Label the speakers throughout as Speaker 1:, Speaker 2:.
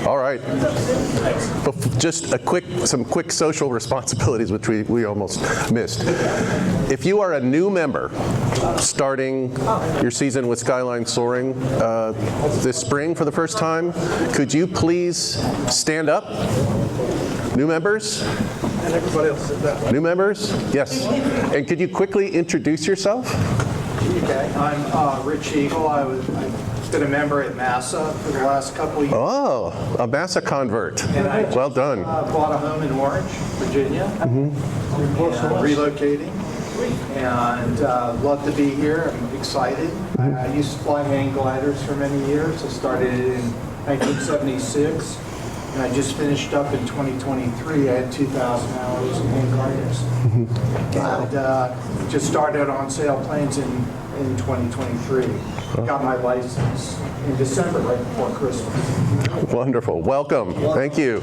Speaker 1: All right. Just some quick social responsibilities, which we almost missed. If you are a new member starting your season with Skyline Soaring this spring for the first time, could you please stand up? New members?
Speaker 2: And everybody else sit down.
Speaker 1: New members? Yes. And could you quickly introduce yourself?
Speaker 2: Okay, I'm Rich Eagle. I've been a member at Massa for the last couple of years.
Speaker 1: Oh, a Massa convert.
Speaker 2: And I
Speaker 1: well done.
Speaker 2: Bought a home in Orange, Virginia, and relocating. And love to be here. I'm excited. I used to fly hang gliders for many years. I started in 1976. And I just finished up in 2023. I had 2,000 hours of hang gliders. And just started on sail planes in 2023. Got my license in December, right before Christmas.
Speaker 1: Wonderful. Welcome. Thank you.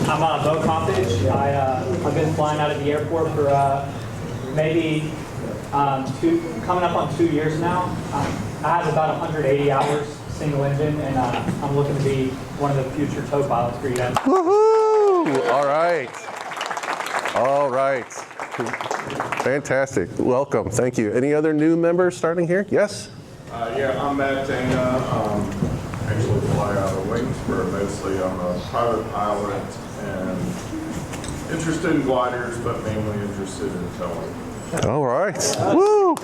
Speaker 3: I'm Bo Compage. I've been flying out of the airport for maybe coming up on 2 years now. I have about 180 hours single engine, and I'm looking to be one of the future tow pilots for you guys.
Speaker 1: Woohoo! All right. All right. Fantastic. Welcome. Thank you. Any other new members starting here? Yes?
Speaker 4: Yeah, I'm Matt Dana. Actually fly out of Waynesboro mostly. I'm a private pilot and interested in gliders, but mainly interested in towing.
Speaker 1: All right. Woo!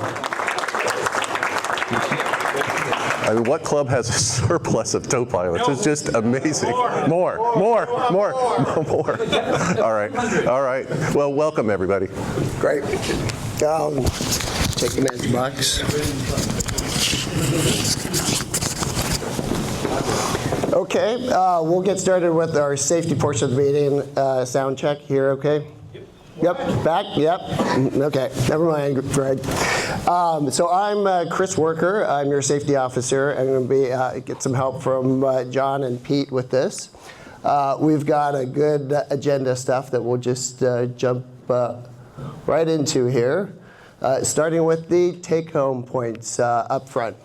Speaker 1: I mean, what club has a surplus of tow pilots? It's just amazing. More. All right. Well, welcome everybody.
Speaker 5: Great. Take the match box. Okay, we'll get started with our safety portion of the meeting. Sound check here, okay? Yep, back, yep. Okay, never mind, Greg. So I'm Chris Worker. I'm your safety officer. I'm going to be get some help from John and Pete with this. We've got a good agenda stuff that we'll just jump right into here, starting with the take-home points up front.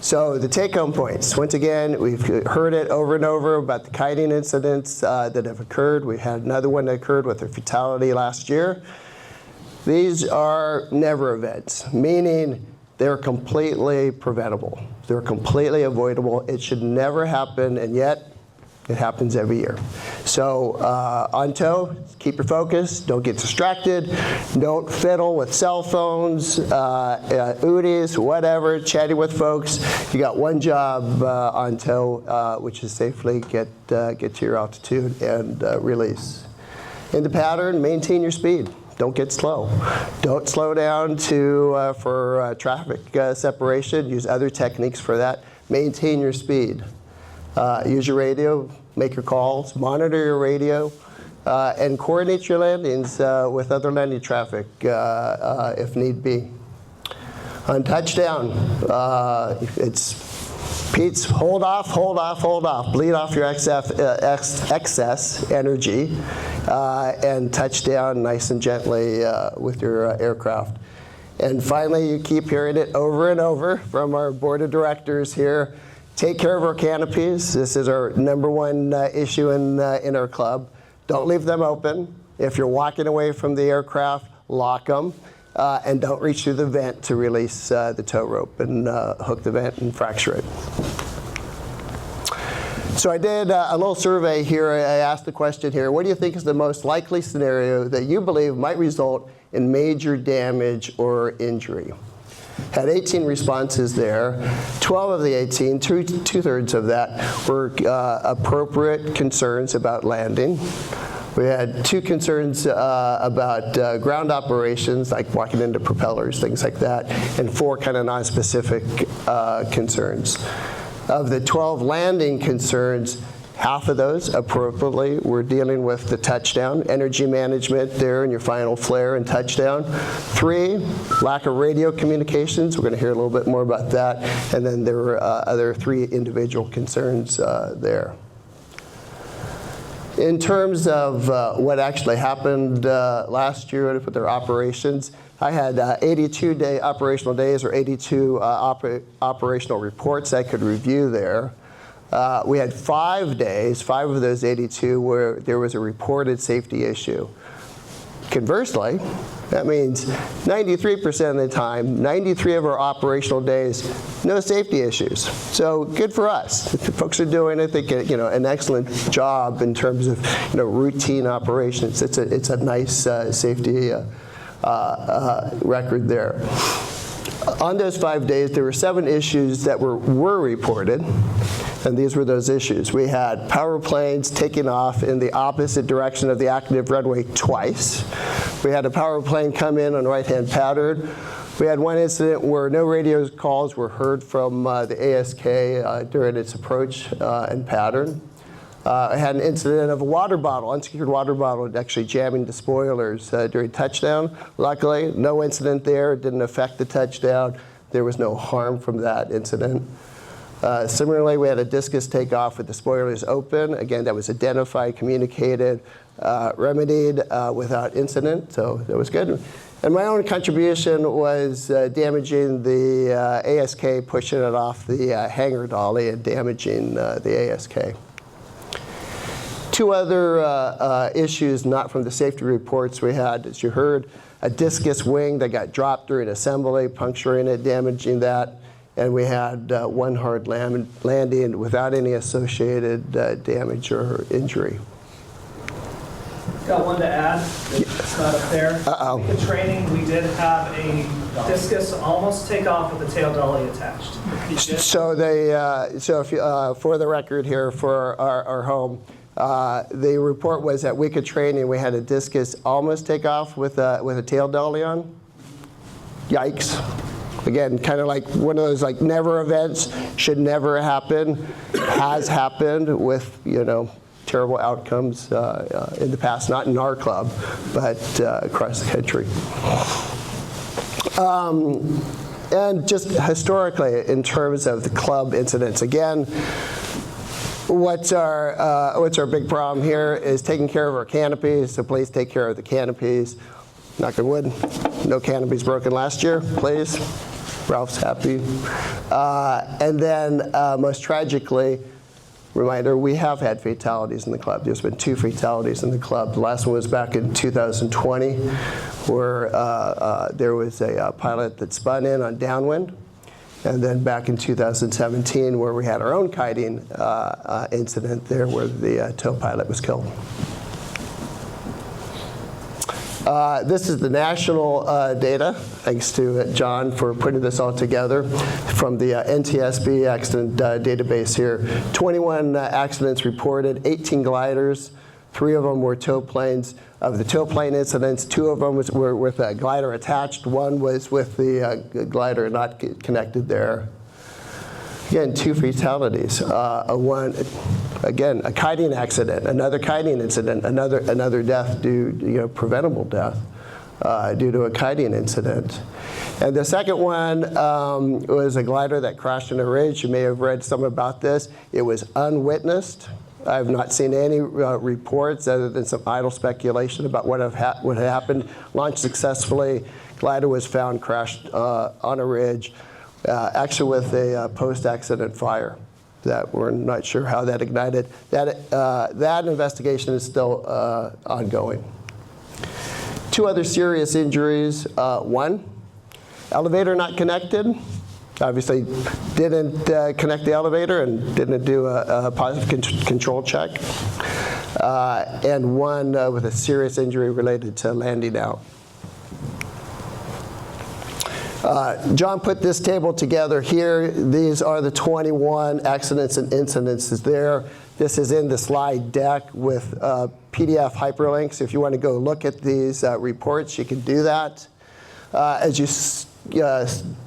Speaker 5: So the take-home points, once again, we've heard it over and over about the kiting incidents that have occurred. We had another one that occurred with a fatality last year. These are never events, meaning they're completely preventable. They're completely avoidable. It should never happen, and yet it happens every year. So on tow, keep your focus. Don't get distracted. Don't fiddle with cell phones, UDIs, whatever, chatting with folks. You got one job on tow, which is safely get to your altitude and release. In the pattern, maintain your speed. Don't get slow. Don't slow down for traffic separation. Use other techniques for that. Maintain your speed. Use your radio, make your calls, monitor your radio, and coordinate your landings with other landing traffic if need be. On touchdown, it's Pete's hold off, bleed off your excess energy, and touch down nice and gently with your aircraft. And finally, you keep hearing it over and over from our board of directors here. Take care of our canopies. This is our #1 issue in our club. Don't leave them open. If you're walking away from the aircraft, lock them. And don't reach through the vent to release the tow rope and hook the vent and fracture it. So I did a little survey here. I asked the question here, what do you think is the most likely scenario that you believe might result in major damage or injury? Had 18 responses there. 12 of the 18, two-thirds of that, were appropriate concerns about landing. We had 2 concerns about ground operations, like walking into propellers, things like that, and 4 kind of non-specific concerns. Of the 12 landing concerns, half of those, appropriately, were dealing with the touchdown, energy management there in your final flare and touchdown. 3, lack of radio communications. We're going to hear a little bit more about that. And then there were other 3 individual concerns there. In terms of what actually happened last year with their operations, I had 82 operational days, or 82 operational reports I could review there. We had 5 days, 5 of those 82, where there was a reported safety issue. Conversely, that means 93% of the time, 93 of our operational days, no safety issues. So good for us. The folks are doing, I think, an excellent job in terms of routine operations. It's a nice safety record there. On those 5 days, there were 7 issues that were reported, and these were those issues. We had power planes taking off in the opposite direction of the active runway twice. We had a power plane come in on right-hand pattern. We had one incident where no radio calls were heard from the ASK during its approach and pattern. I had an incident of a water bottle, unsecured water bottle, actually jamming the spoilers during touchdown. Luckily, no incident there. It didn't affect the touchdown. There was no harm from that incident. Similarly, we had a discus takeoff with the spoilers open. Again, that was identified, communicated, remedied without incident, so that was good. And my own contribution was damaging the ASK, pushing it off the hangar dolly and damaging the ASK. 2 other issues not from the safety reports we had, as you heard, a discus wing that got dropped during assembly, puncturing it, damaging that. And we had 1 hard landing without any associated damage or injury.
Speaker 6: Got one to add. It's not up there.
Speaker 5: Uh-oh.
Speaker 6: In training, we did have a discus almost take off with the tail dolly attached.
Speaker 5: So if you, for the record here for our home, the report was that week of training we had a discus almost take off with a tail dolly on. Yikes. Again, kind of like one of those never events, should never happen, has happened with terrible outcomes in the past, not in our club, but across the country. And just historically, in terms of the club incidents, again, what's our big problem here is taking care of our canopies, so please take care of the canopies. Knock on wood, no canopies broken last year, please. Ralph's happy. And then most tragically, reminder, we have had fatalities in the club. There's been 2 fatalities in the club. The last one was back in 2020, where there was a pilot that spun in on downwind. And then back in 2017, where we had our own kiting incident there, where the tow pilot was killed. This is the national data, thanks to John for putting this all together from the NTSB accident database here. 21 accidents reported, 18 gliders, 3 of them were tow planes. Of the tow plane incidents, 2 of them were with a glider attached, 1 was with the glider not connected there. Again, 2 fatalities. Again, a kiting accident, another kiting incident, another death due, preventable death due to a kiting incident. And the second one was a glider that crashed on a ridge. You may have read some about this. It was unwitnessed. I've not seen any reports other than some idle speculation about what had happened. Launched successfully. Glider was found crashed on a ridge. Actually with a post-accident fire that we're not sure how that ignited. That investigation is still ongoing. 2 other serious injuries. 1, elevator not connected. Obviously didn't connect the elevator and didn't do a positive control check. And 1 with a serious injury related to landing out. John put this table together here. These are the 21 accidents and incidences there. This is in the slide deck with PDF hyperlinks. If you want to go look at these reports, you can do that. As you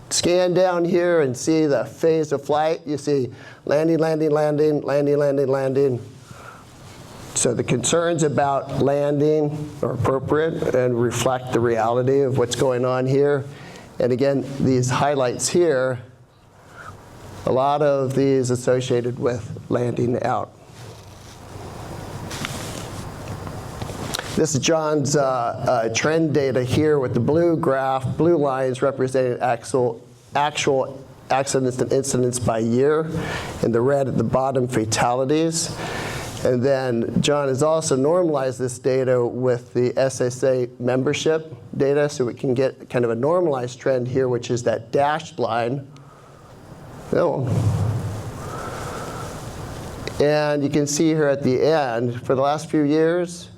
Speaker 5: scan down here and see the phase of flight, you see landing, landing, landing, landing, landing, landing. So the concerns about landing are appropriate and reflect the reality of what's going on here. And again, these highlights here, a lot of these associated with landing out. This is John's trend data here with the blue graph, blue lines representing actual accidents and incidents by year, and the red at the bottom, fatalities. And then John has also normalized this data with the SSA membership data, so we can get kind of a normalized trend here, which is that dashed line. Oh. And you can see here at the end, for the last few years,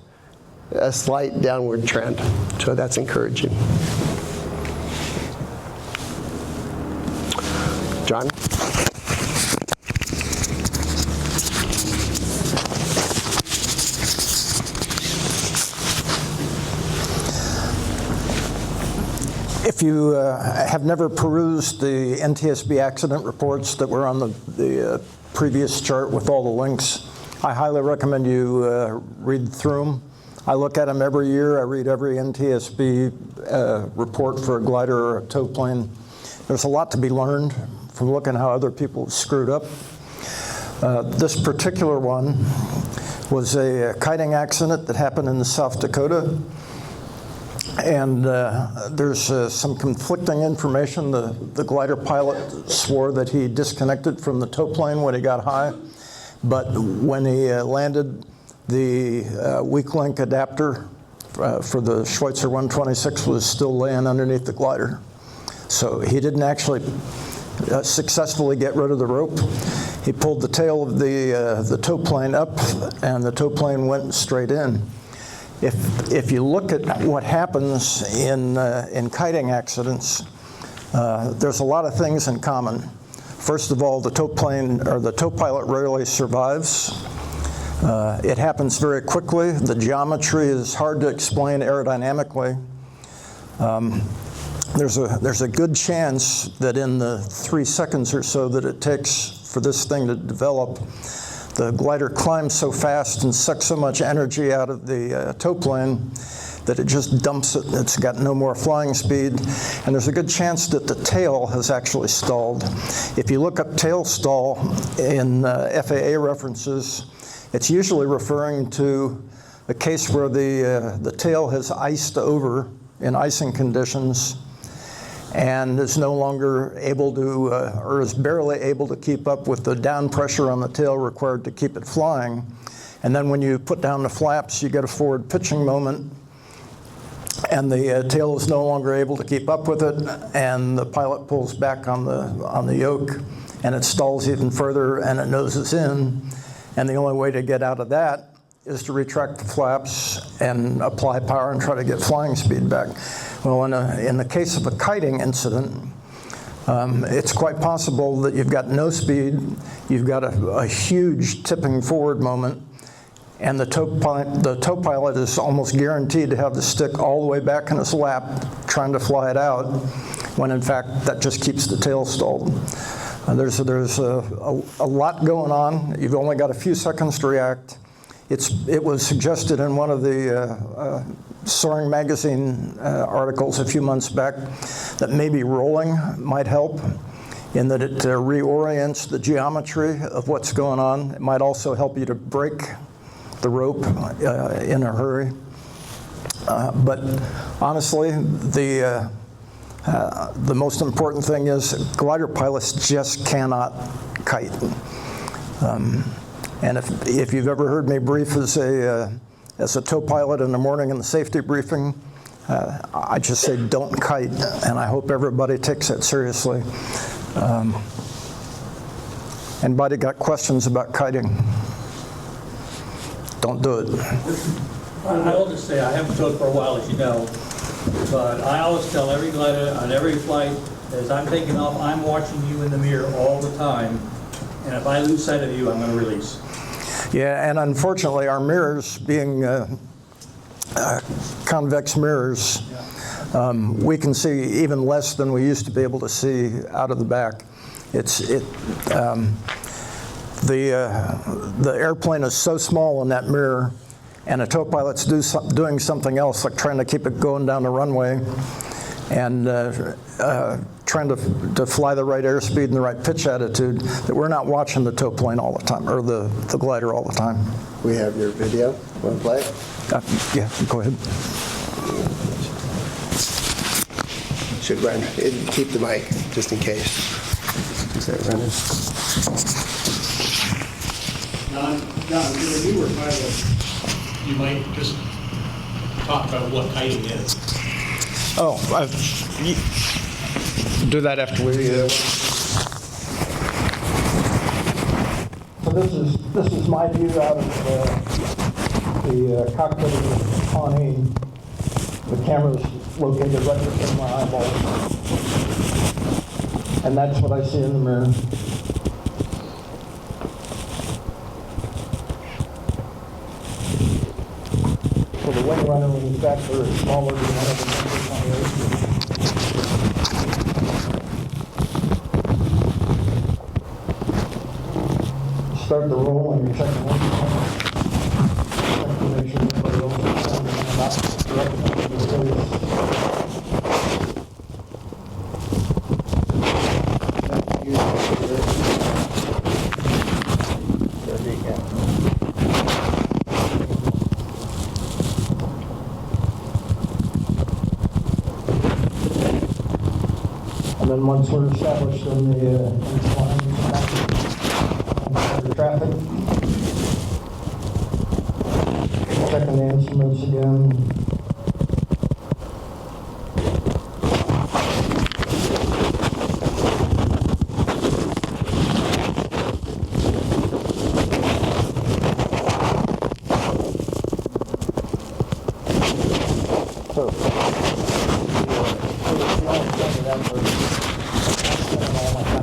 Speaker 5: a slight downward trend. So that's encouraging. John?
Speaker 7: If you have never perused the NTSB accident reports that were on the previous chart with all the links, I highly recommend you read through them. I look at them every year. I read every NTSB report for a glider or a tow plane. There's a lot to be learned from looking how other people screwed up. This particular one was a kiting accident that happened in South Dakota. And there's some conflicting information. The glider pilot swore that he disconnected from the tow plane when he got high. But when he landed, the weak link adapter for the Schweitzer 126 was still laying underneath the glider. So he didn't actually successfully get rid of the rope. He pulled the tail of the tow plane up, and the tow plane went straight in. If you look at what happens in kiting accidents, there's a lot of things in common. First of all, the tow plane or the tow pilot rarely survives. It happens very quickly. The geometry is hard to explain aerodynamically. There's a good chance that in the 3 seconds or so that it takes for this thing to develop, the glider climbs so fast and sucks so much energy out of the tow plane that it just dumps it. It's got no more flying speed. And there's a good chance that the tail has actually stalled. If you look up tail stall in FAA references, it's usually referring to a case where the tail has iced over in icing conditions and is no longer able to, or is barely able to keep up with the down pressure on the tail required to keep it flying. And then when you put down the flaps, you get a forward pitching moment, and the tail is no longer able to keep up with it, and the pilot pulls back on the yoke, and it stalls even further, and it noses in. And the only way to get out of that is to retract the flaps and apply power and try to get flying speed back. Well, in the case of a kiting incident, it's quite possible that you've got no speed, you've got a huge tipping forward moment, and the tow pilot is almost guaranteed to have the stick all the way back in his lap trying to fly it out, when in fact that just keeps the tail stalled. There's a lot going on. You've only got a few seconds to react. It was suggested in one of the Soaring magazine articles a few months back that maybe rolling might help, in that it reorients the geometry of what's going on. It might also help you to break the rope in a hurry. But honestly, the most important thing is glider pilots just cannot kite. And if you've ever heard me brief as a tow pilot in the morning in the safety briefing, I just say don't kite, and I hope everybody takes that seriously. Anybody got questions about kiting? Don't do it.
Speaker 8: I will just say, I haven't towed for a while, as you know, but I always tell every glider on every flight, as I'm taking off, I'm watching you in the mirror all the time, and if I lose sight of you, I'm going to release.
Speaker 7: Yeah, and unfortunately, our mirrors, being convex mirrors, we can see even less than we used to be able to see out of the back. The airplane is so small in that mirror, and a tow pilot's doing something else, like trying to keep it going down the runway, and trying to fly the right airspeed and the right pitch attitude, that we're not watching the tow plane all the time, or the glider all the time.
Speaker 5: We have your video. Want to play it?
Speaker 7: Yeah, go ahead.
Speaker 5: Should run. Keep the mic, just in case. Is that running?
Speaker 9: John, you were pilot. You might just talk about what kiting is.
Speaker 7: Oh, do that after we. So this is my view out of the cockpit of the Pawnee. The camera's located right within my eyeball, and that's what I see in the mirror. So the wing runner, when he's back there, is smaller than one of the members on the airfield. Start the roll and you're checking one. Check to make sure everybody else is standing and not directing into the face. There you go. And then once we're established in the traffic, checking the instruments again. So,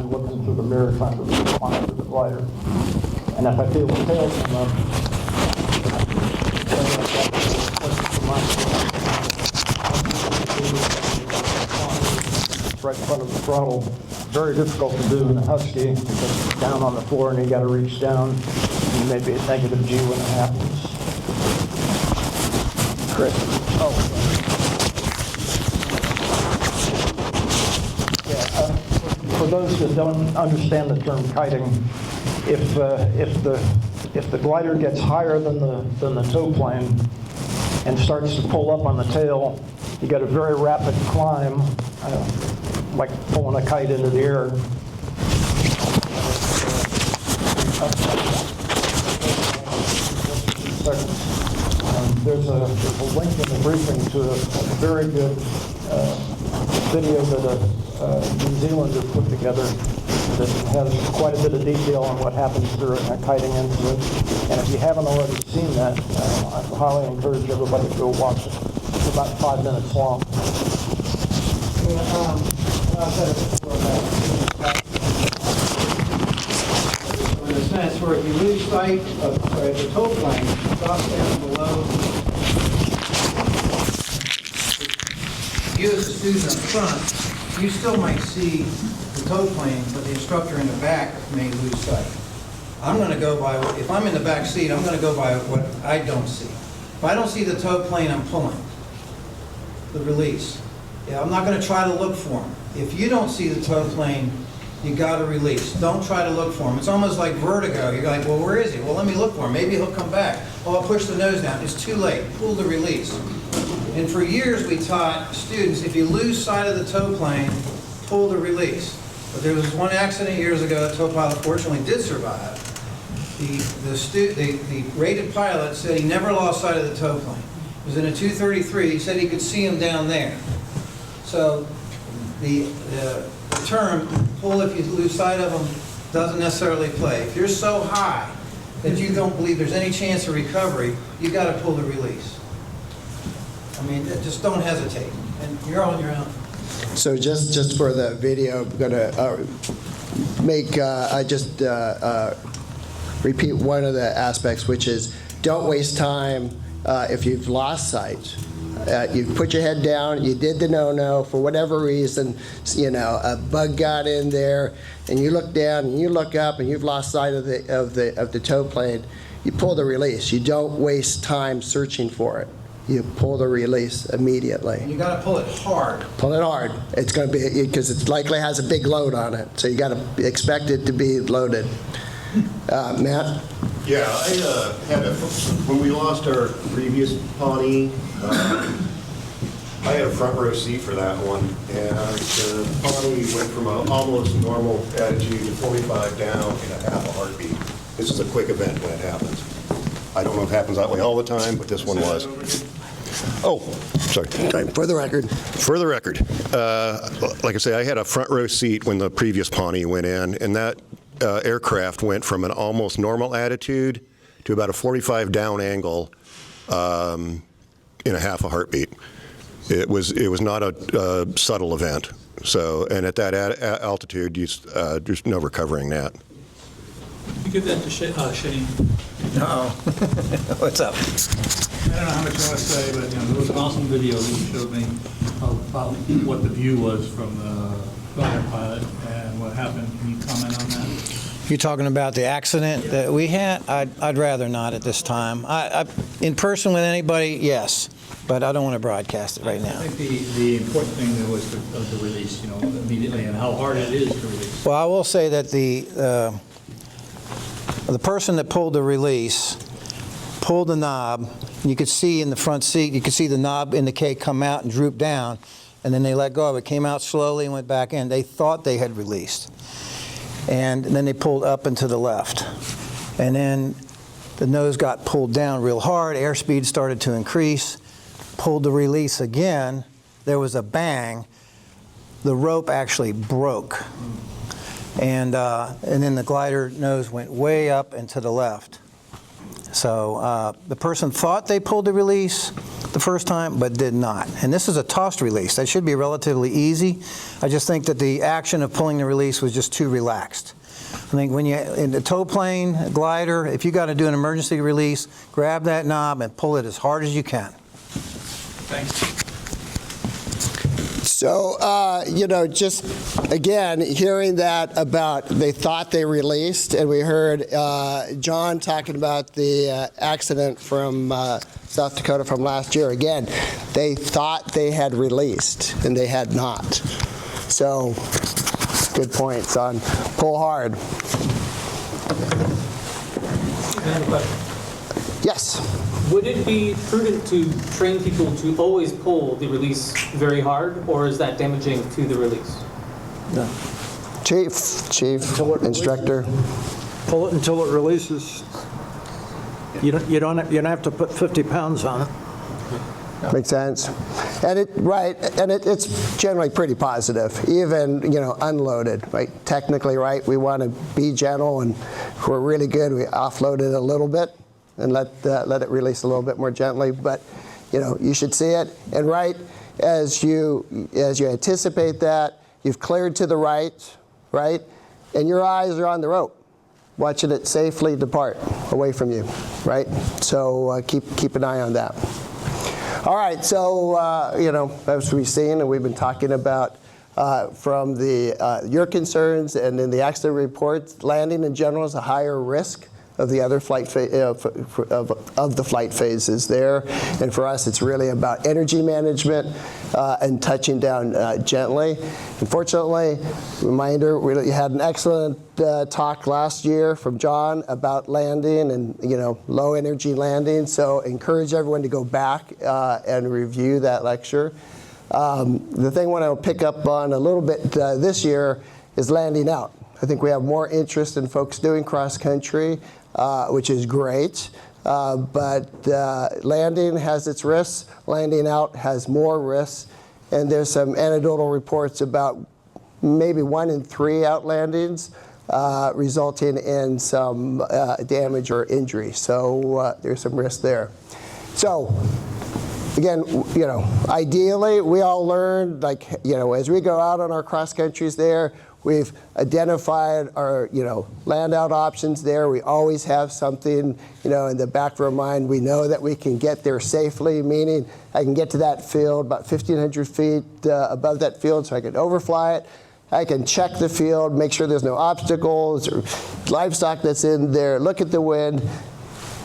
Speaker 7: looking through the mirror, trying to monitor the glider. And if I feel the tail come up, it's right in front of the throttle. Very difficult to do in a Husky because it's down on the floor and you got to reach down. You may be at negative G when it happens. Chris. Oh. For those that don't understand the term kiting, if the glider gets higher than the tow plane and starts to pull up on the tail, you get a very rapid climb, like pulling a kite into the air. There's a link in the briefing to a very good video that a New Zealander put together that has quite a bit of detail on what happens during a kiting incident. And if you haven't already seen that, I highly encourage everybody to go watch it. It's about 5 minutes long.
Speaker 2: In a sense where if you lose sight of the tow plane, drop down below. You as a student up front, you still might see the tow plane, but the instructor in the back may lose sight. I'm going to go by, if I'm in the back seat, I'm going to go by what I don't see. If I don't see the tow plane, I'm pulling the release. Yeah, I'm not going to try to look for him. If you don't see the tow plane, you got to release. Don't try to look for him. It's almost like vertigo. You're like, well, where is he? Well, let me look for him. Maybe he'll come back. Oh, I'll push the nose down. It's too late. Pull the release. And for years we taught students, if you lose sight of the tow plane, pull the release. But there was one accident years ago, a tow pilot fortunately did survive. The rated pilot said he never lost sight of the tow plane. It was in a 233. He said he could see him down there. So the term, pull if you lose sight of them, doesn't necessarily play. If you're so high that you don't believe there's any chance of recovery, you've got to pull the release. I mean, just don't hesitate, and you're on your own.
Speaker 5: So just for the video, I'm going to repeat one of the aspects, which is don't waste time if you've lost sight. You put your head down, you did the no-no, for whatever reason, you know, a bug got in there, and you look down and you look up and you've lost sight of the tow plane, you pull the release. You don't waste time searching for it. you pull the release immediately.
Speaker 2: You got to pull it hard.
Speaker 5: Pull it hard. It's going to be, because it likely has a big load on it, so you got to expect it to be loaded. Matt?
Speaker 10: Yeah, I had when we lost our previous Pawnee, I had a front row seat for that one, and the Pawnee went from an almost normal attitude to 45 down in a half a heartbeat. This is a quick event when it happens. I don't know if it happens that way all the time, but this one was. Oh, sorry.
Speaker 5: For the record.
Speaker 10: For the record, like I say, I had a front row seat when the previous Pawnee went in, and that aircraft went from an almost normal attitude to about a 45 down angle in a half a heartbeat. It was not a subtle event. So, and at that altitude, there's no recovering that.
Speaker 8: You give that to Shane.
Speaker 11: What's up?
Speaker 9: I don't know how much you want to say, but
Speaker 8: There was an awesome video that you showed me about what the view was from the glider pilot and what happened. Can you comment on that?
Speaker 11: You talking about the accident that we had? I'd rather not at this time. In person with anybody, yes, but I don't want to broadcast it right now.
Speaker 8: I think the important thing there was the release, immediately, and how hard it is to release.
Speaker 11: Well, I will say that the person that pulled the release pulled the knob. You could see in the front seat, you could see the knob indicate come out and droop down, and then they let go of it. Came out slowly and went back in. They thought they had released. And then they pulled up and to the left. And then the nose got pulled down real hard, airspeed started to increase, pulled the release again, there was a bang, the rope actually broke. And then the glider nose went way up and to the left. So the person thought they pulled the release the first time, but did not. And this is a tossed release. That should be relatively easy. I just think that the action of pulling the release was just too relaxed. I think when you're in the tow plane, glider, if you got to do an emergency release, grab that knob and pull it as hard as you can.
Speaker 8: Thanks.
Speaker 5: So, just again, hearing that about they thought they released, and we heard John talking about the accident from South Dakota from last year. Again, they thought they had released, and they had not. So, good points on pull hard. Yes.
Speaker 12: Would it be prudent to train people to always pull the release very hard, or is that damaging to the release?
Speaker 11: No.
Speaker 5: Chief, instructor.
Speaker 7: Pull it until it releases. You don't have to put 50 pounds on it.
Speaker 5: Makes sense. And it's generally pretty positive, even, unloaded, right? Technically, right? We want to be gentle, and if we're really good, we offload it a little bit and let it release a little bit more gently. But, you should see it. And right as you anticipate that, you've cleared to the right, and your eyes are on the rope, watching it safely depart away from you, right? So keep an eye on that. All right, so, as we've seen and we've been talking about from your concerns and in the accident reports, landing in general is a higher risk of the other flight of the flight phases there. And for us, it's really about energy management and touching down gently. Unfortunately, reminder, we had an excellent talk last year from John about landing and low energy landing. So encourage everyone to go back and review that lecture. The thing I want to pick up on a little bit this year is landing out. I think we have more interest in folks doing cross country, which is great. But landing has its risks. Landing out has more risks. And there's some anecdotal reports about maybe 1 in 3 out landings resulting in some damage or injury. So there's some risk there. So again, ideally, we all learned, as we go out on our cross countries there, we've identified our, land out options there. We always have something, in the back of our mind. We know that we can get there safely, meaning I can get to that field about 1,500 feet above that field so I can overfly it. I can check the field, make sure there's no obstacles or livestock that's in there, look at the wind,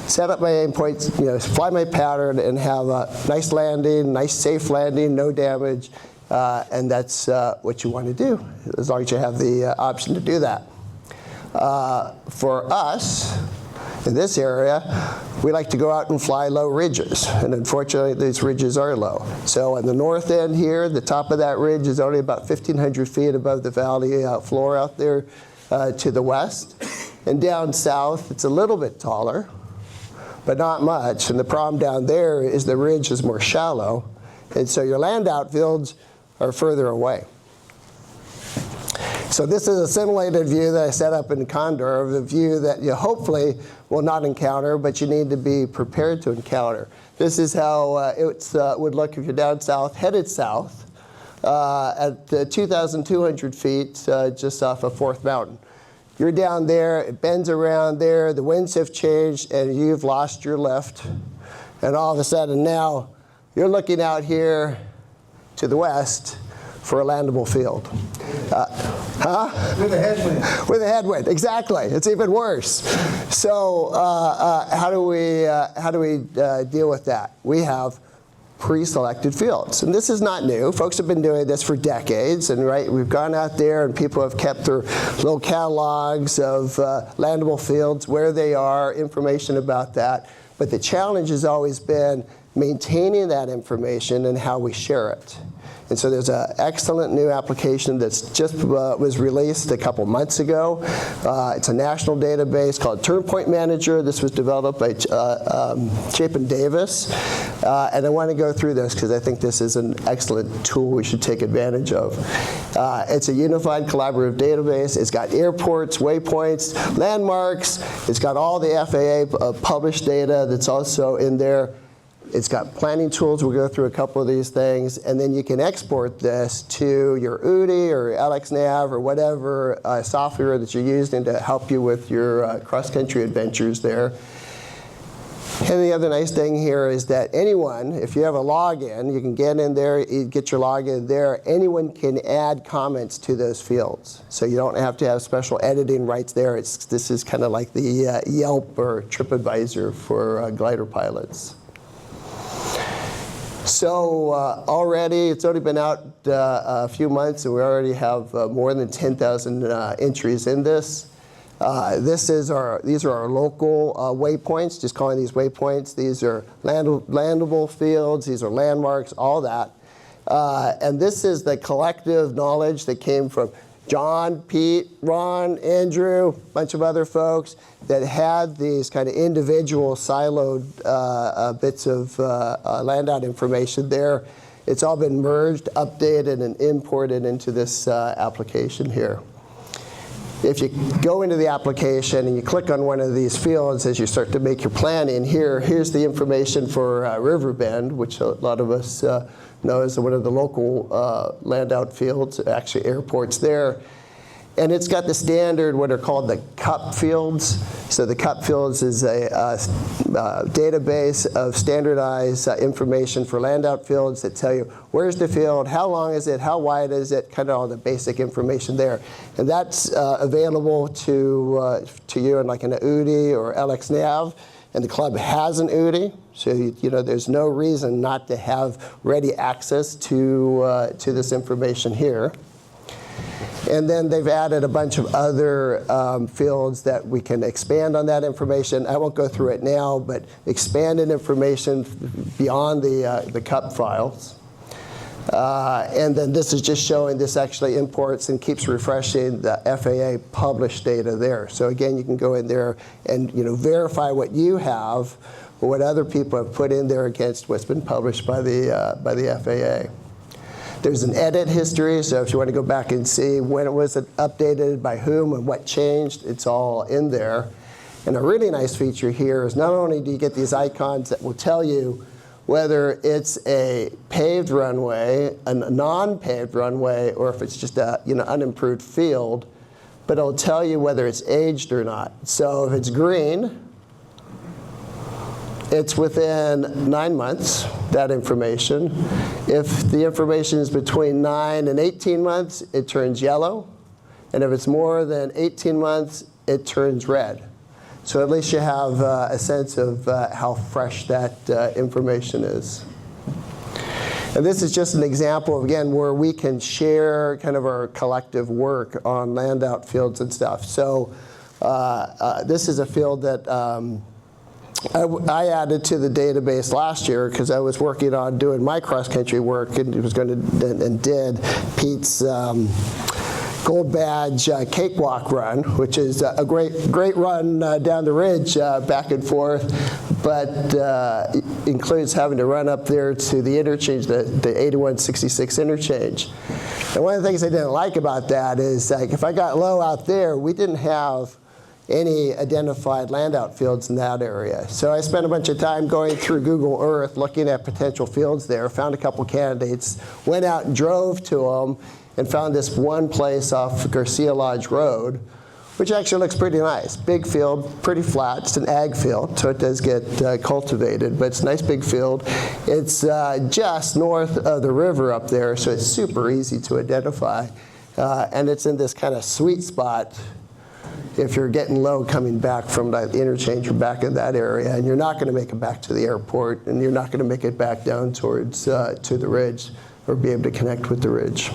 Speaker 5: set up my aim points, fly my pattern, and have a nice landing, nice safe landing, no damage, and that's what you want to do, as long as you have the option to do that. For us, in this area, we like to go out and fly low ridges, and unfortunately these ridges are low. So on the north end here, the top of that ridge is only about 1,500 feet above the valley floor out there to the west. And down south, it's a little bit taller, but not much. And the problem down there is the ridge is more shallow, and so your land outfields are further away. So this is a simulated view that I set up in Condor of the view that you hopefully will not encounter, but you need to be prepared to encounter. This is how it would look if you're down south, headed south, at 2,200 feet just off of 4th Mountain. You're down there, it bends around there, the winds have changed, and you've lost your lift. And all of a sudden now, you're looking out here to the west for a landable field.
Speaker 11: With a headwind.
Speaker 5: With a headwind, exactly. It's even worse. So how do we deal with that? We have pre-selected fields. And this is not new. Folks have been doing this for decades, and we've gone out there and people have kept their little catalogs of landable fields, where they are, information about that. But the challenge has always been maintaining that information and how we share it. And so there's an excellent new application that's just was released a couple months ago. It's a national database called Turnpoint Manager. This was developed by Chapin Davis. And I want to go through this because I think this is an excellent tool we should take advantage of. It's a unified collaborative database. It's got airports, waypoints, landmarks. It's got all the FAA published data that's also in there. It's got planning tools. We'll go through a couple of these things. And then you can export this to your UDI or LXNav or whatever software that you're using to help you with your cross-country adventures there. And the other nice thing here is that anyone, if you have a login, you can get in there, you get your login there. Anyone can add comments to those fields. So you don't have to have special editing rights there. This is kind of like the Yelp or TripAdvisor for glider pilots. So already, it's only been out a few months, and we already have more than 10,000 entries in this. These are our local waypoints, just calling these waypoints. These are landable fields, these are landmarks, all that. And this is the collective knowledge that came from John, Pete, Ron, Andrew, a bunch of other folks that had these kind of individual siloed bits of land out information there. It's all been merged, updated, and imported into this application here. If you go into the application and you click on one of these fields as you start to make your planning, here's the information for Riverbend, which a lot of us know is one of the local land out fields, actually airports there. And it's got the standard, what are called the CUP fields. So the CUP fields is a database of standardized information for land out fields that tell you where's the field, how long is it, how wide is it, kind of all the basic information there. And that's available to you in like an UDI or LXNav. And the club has an UDI, so there's no reason not to have ready access to this information here. And then they've added a bunch of other fields that we can expand on that information. I won't go through it now, but expanded information beyond the CUP files. And then this is just showing this actually imports and keeps refreshing the FAA published data there. So again, you can go in there and verify what you have or what other people have put in there against what's been published by the FAA. There's an edit history, so if you want to go back and see when it was updated, by whom, and what changed, it's all in there. And a really nice feature here is not only do you get these icons that will tell you whether it's a paved runway, a non-paved runway, or if it's just a unimproved field, but it'll tell you whether it's aged or not. So if it's green, it's within 9 months, that information. If the information is between 9 and 18 months, it turns yellow. And if it's more than 18 months, it turns red. So at least you have a sense of how fresh that information is. And this is just an example, again, where we can share kind of our collective work on land out fields and stuff. So this is a field that I added to the database last year because I was working on doing my cross-country work and did Pete's Gold Badge Cakewalk Run, which is a great run down the ridge back and forth, but includes having to run up there to the interchange, the 8166 interchange. And one of the things I didn't like about that is, like, if I got low out there, we didn't have any identified land out fields in that area. So I spent a bunch of time going through Google Earth looking at potential fields there, found a couple candidates, went out and drove to them, and found this one place off Garcia Lodge Road, which actually looks pretty nice. Big field, pretty flat. It's an ag field, so it does get cultivated, but it's a nice big field. It's just north of the river up there, so it's super easy to identify. And it's in this kind of sweet spot if you're getting low coming back from the interchange or back in that area, and you're not going to make it back to the airport, and you're not going to make it back down towards to the ridge or be able to connect with the ridge.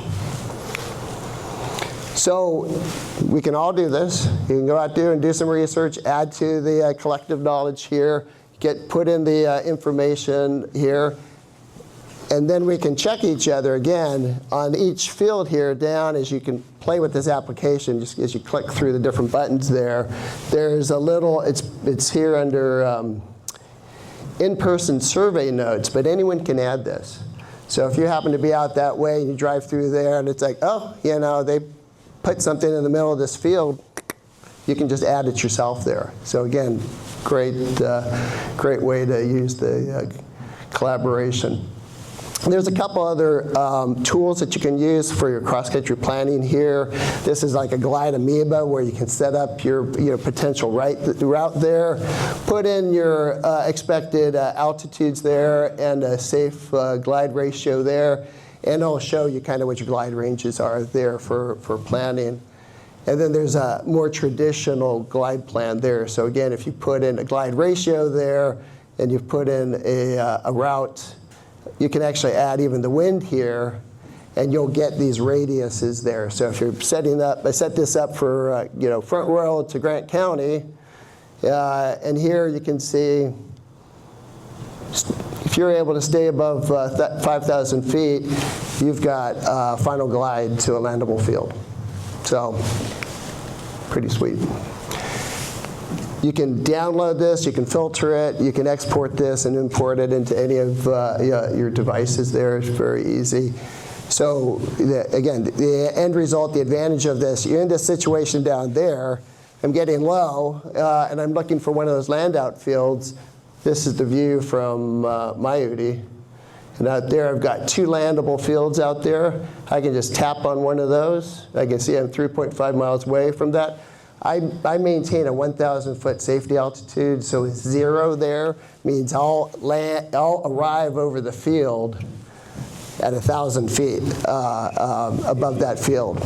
Speaker 5: So we can all do this. You can go out there and do some research, add to the collective knowledge here, put in the information here, and then we can check each other again on each field here down as you can play with this application. Just as you click through the different buttons there, there's a little, it's here under in-person survey notes, but anyone can add this. So if you happen to be out that way and you drive through there and it's like, oh, you know, they put something in the middle of this field, you can just add it yourself there. So again, great way to use the collaboration. There's a couple other tools that you can use for your cross-country planning here. This is like a glide amoeba where you can set up your potential route there, put in your expected altitudes there and a safe glide ratio there, and it'll show you kind of what your glide ranges are there for planning. And then there's a more traditional glide plan there. So again, if you put in a glide ratio there and you put in a route, you can actually add even the wind here, and you'll get these radiuses there. So if you're setting up, I set this up for Front Royal to Grant County, and here you can see if you're able to stay above 5,000 feet, you've got final glide to a landable field. So pretty sweet. You can download this, you can filter it, you can export this and import it into any of your devices there. It's very easy. So again, the end result, the advantage of this, you're in this situation down there, I'm getting low, and I'm looking for one of those land out fields. This is the view from Maiuti. And out there, I've got 2 landable fields out there. I can just tap on one of those. I can see I'm 3.5 miles away from that. I maintain a 1,000-foot safety altitude, so 0 there means I'll arrive over the field at 1,000 feet above that field.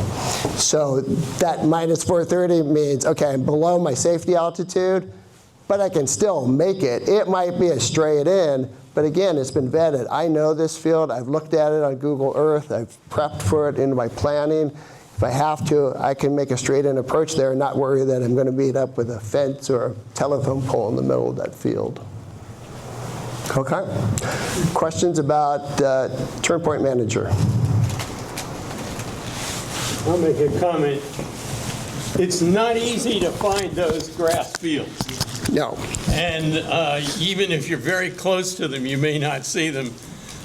Speaker 5: So that minus 430 means, okay, I'm below my safety altitude, but I can still make it. It might be a straight in, but again, it's been vetted. I know this field. I've looked at it on Google Earth. I've prepped for it into my planning. If I have to, I can make a straight-in approach there and not worry that I'm going to meet up with a fence or a telephone pole in the middle of that field. Okay. Questions about Turn Point Manager?
Speaker 13: I'll make a comment. It's not easy to find those grass fields.
Speaker 5: No.
Speaker 13: And even if you're very close to them, you may not see them.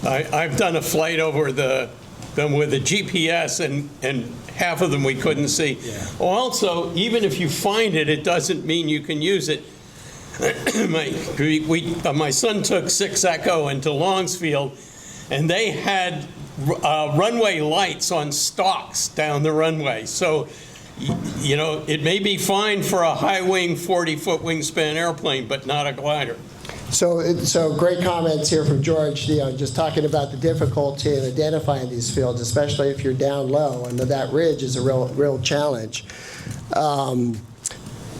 Speaker 13: I've done a flight over them with a GPS, and half of them we couldn't see. Yeah. Also, even if you find it, it doesn't mean you can use it. My son took 6 Echo into Longsfield, and they had runway lights on stalks down the runway. So, you know, it may be fine for a high-wing, 40-foot wingspan airplane, but not a glider.
Speaker 5: So great comments here from George, just talking about the difficulty in identifying these fields, especially if you're down low, and that ridge is a real challenge.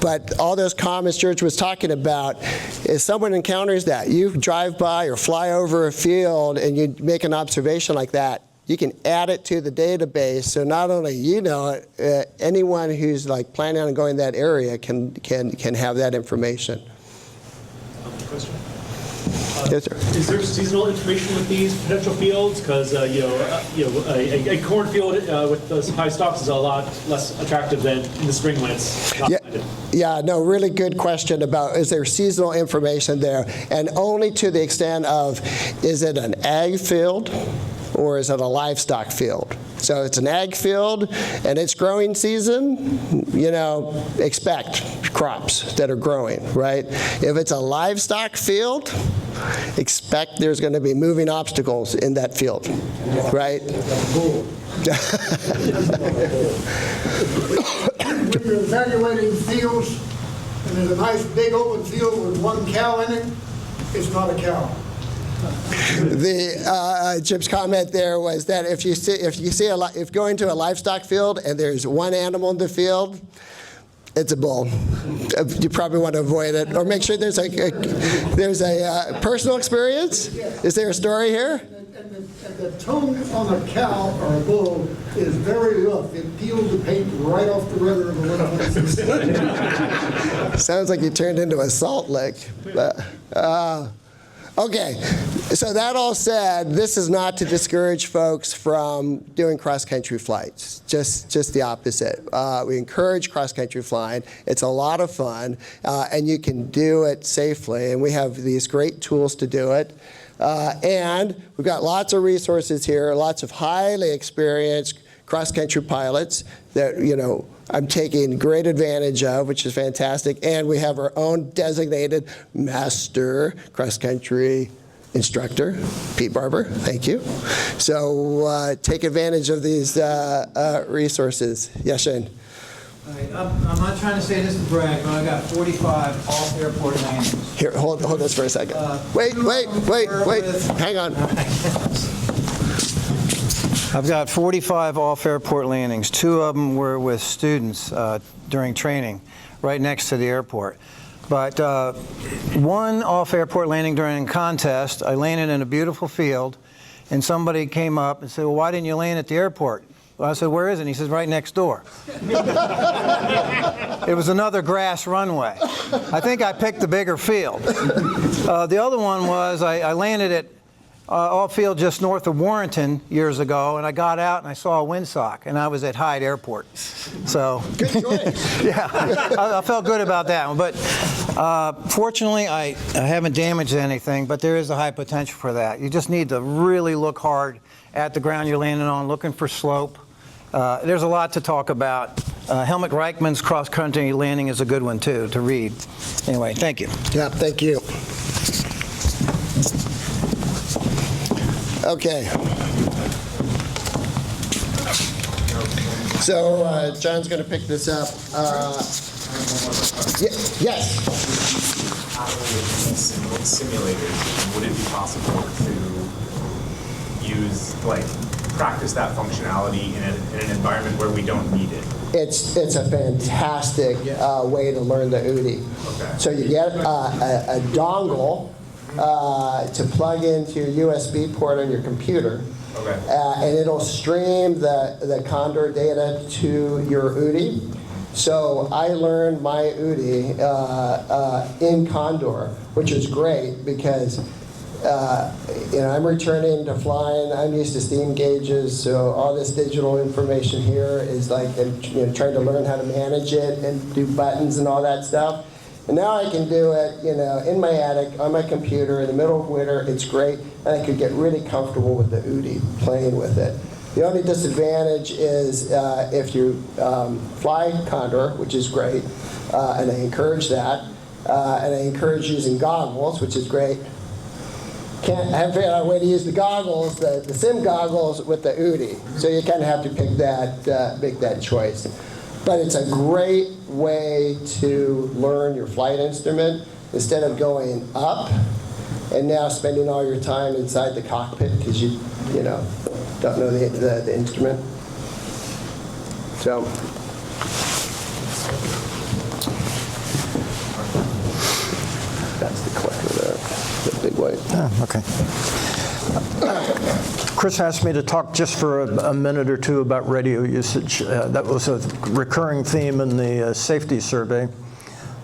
Speaker 5: But all those comments George was talking about, if someone encounters that, you drive by or fly over a field and you make an observation like that, you can add it to the database, so not only you know it, anyone who's like planning on going that area can have that information.
Speaker 9: Question?
Speaker 5: Yes, sir.
Speaker 9: Is there seasonal information with these potential fields? Because a cornfield with those high stalks is a lot less attractive than in the spring when it's not planted.
Speaker 5: Yeah, no, really good question about is there seasonal information there, and only to the extent of is it an ag field or is it a livestock field? So it's an ag field and it's growing season, you know, expect crops that are growing, right? If it's a livestock field, expect there's going to be moving obstacles in that field, right?
Speaker 14: When you're evaluating fields and there's a nice big open field with one cow in it, it's not a cow.
Speaker 5: Jim's comment there was that if you go into a livestock field and there's one animal in the field, it's a bull. You probably want to avoid it, or make sure there's a personal experience. Is there a story here?
Speaker 14: And the tongue on a cow or a bull is very rough. It peels the paint right off the rudder of the window.
Speaker 5: Sounds like you turned into a salt lick. Okay, so that all said, this is not to discourage folks from doing cross-country flights, just the opposite. We encourage cross-country flying. It's a lot of fun, and you can do it safely, and we have these great tools to do it. And we've got lots of resources here, lots of highly experienced cross-country pilots that, you know, I'm taking great advantage of, which is fantastic. And we have our own designated master cross-country instructor, Pete Barber. Thank you. So take advantage of these resources. Yes, Shane?
Speaker 11: I'm not trying to say this to brag, but I got 45 off-airport landings.
Speaker 5: Here, hold this for a second. Wait. Hang on.
Speaker 11: I've got 45 off-airport landings. 2 of them were with students during training right next to the airport. But one off-airport landing during a contest, I landed in a beautiful field, and somebody came up and said, well, why didn't you land at the airport? Well, I said, where is it? And he says, right next door. It was another grass runway. I think I picked the bigger field. The other one was I landed at off-field just north of Warrenton years ago, and I got out and I saw a windsock, and I was at Hyde Airport. So, yeah, I felt good about that one. But fortunately, I haven't damaged anything, but there is a high potential for that. You just need to really look hard at the ground you're landing on, looking for slope. There's a lot to talk about. Helmut Reichmann's cross-country landing is a good one, too, to read. Anyway, thank you.
Speaker 5: Yeah, thank you. Okay. So John's going to pick this up. Yes.
Speaker 15: Simulators, would it be possible to use, like, practice that functionality in an environment where we don't need it?
Speaker 5: It's a fantastic way to learn the UDI.
Speaker 15: Okay.
Speaker 5: So you get a dongle to plug into your USB port on your computer,
Speaker 15: okay.
Speaker 5: And it'll stream the Condor data to your UDI. So I learned my UDI in Condor, which is great because I'm returning to flying. I'm used to steam gauges, so all this digital information here is like trying to learn how to manage it and do buttons and all that stuff. And now I can do it, in my attic, on my computer, in the middle of winter. It's great, and I could get really comfortable with the UDI, playing with it. The only disadvantage is if you fly Condor, which is great, and I encourage that, and I encourage using goggles, which is great. I haven't figured out a way to use the goggles, the sim goggles, with the UDI. So you kind of have to make that choice. But it's a great way to learn your flight instrument instead of going up and now spending all your time inside the cockpit because you don't know the instrument. So
Speaker 1: right.
Speaker 7: Okay. Chris asked me to talk just for a minute or two about radio usage. That was a recurring theme in the safety survey.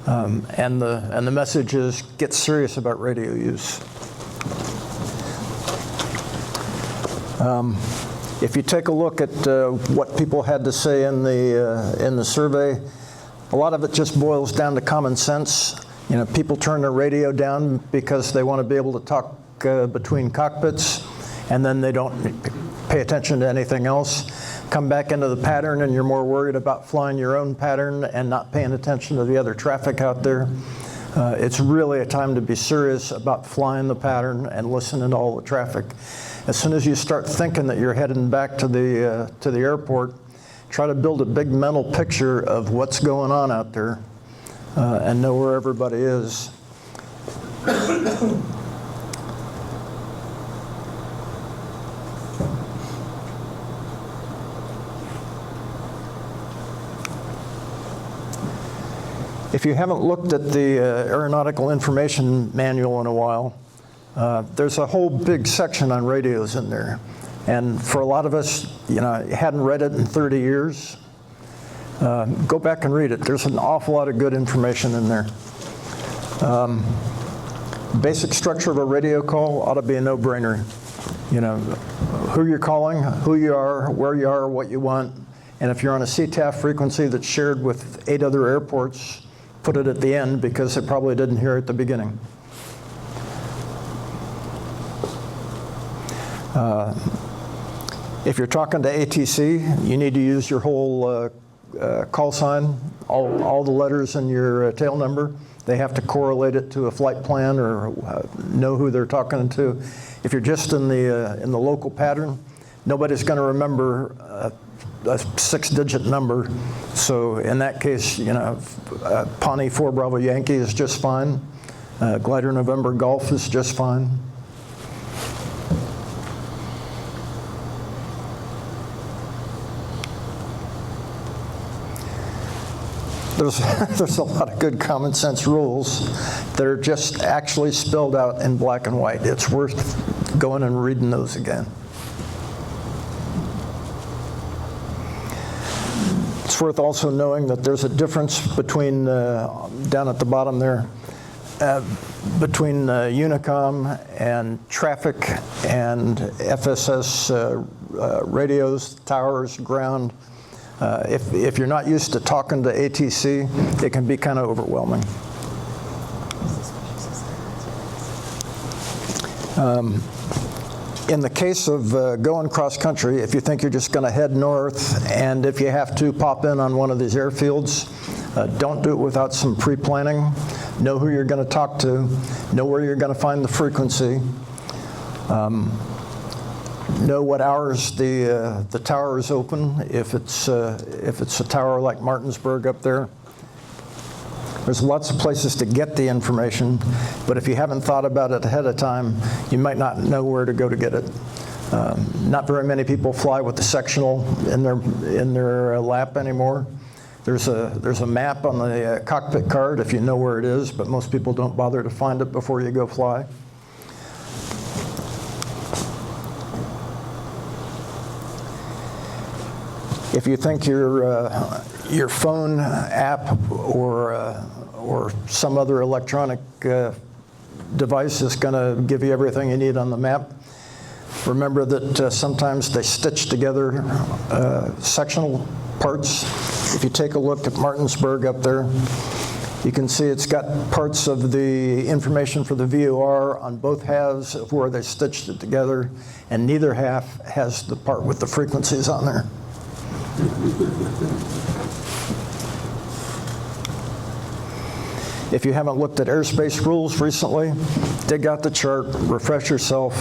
Speaker 7: And the message is get serious about radio use. If you take a look at what people had to say in the survey, a lot of it just boils down to common sense. You know, people turn their radio down because they want to be able to talk between cockpits, and then they don't pay attention to anything else. Come back into the pattern and you're more worried about flying your own pattern and not paying attention to the other traffic out there. It's really a time to be serious about flying the pattern and listening to all the traffic. As soon as you start thinking that you're heading back to the airport, try to build a big mental picture of what's going on out there and know where everybody is. If you haven't looked at the Aeronautical Information Manual in a while, there's a whole big section on radios in there. And for a lot of us, you know, hadn't read it in 30 years, go back and read it. There's an awful lot of good information in there. Basic structure of a radio call ought to be a no-brainer. You know, who you're calling, who you are, where you are, what you want. And if you're on a CTAF frequency that's shared with 8 other airports, put it at the end because it probably didn't hear at the beginning. If you're talking to ATC, you need to use your whole call sign, all the letters in your tail number. They have to correlate it to a flight plan or know who they're talking to. If you're just in the local pattern, nobody's going to remember a 6-digit number. So in that case, you know, Pawnee 4 Bravo Yankee is just fine. Glider November Golf is just fine. There's a lot of good common sense rules that are just actually spelled out in black and white. It's worth going and reading those again. It's worth also knowing that there's a difference between, down at the bottom there, between Unicom and traffic and FSS radios, towers, ground. If you're not used to talking to ATC, it can be kind of overwhelming. In the case of going cross country, if you think you're just going to head north, and if you have to pop in on one of these airfields, don't do it without some pre-planning. Know who you're going to talk to. Know where you're going to find the frequency. Know what hours the tower is open. If it's a tower like Martinsburg up there. There's lots of places to get the information, but if you haven't thought about it ahead of time, you might not know where to go to get it. Not very many people fly with the sectional in their lap anymore. There's a map on the cockpit card if you know where it is, but most people don't bother to find it before you go fly. If you think your phone app or some other electronic device is going to give you everything you need on the map, remember that sometimes they stitch together sectional parts. If you take a look at Martinsburg up there, you can see it's got parts of the information for the VOR on both halves of where they stitched it together, and neither half has the part with the frequencies on there. If you haven't looked at airspace rules recently, dig out the chart, refresh yourself.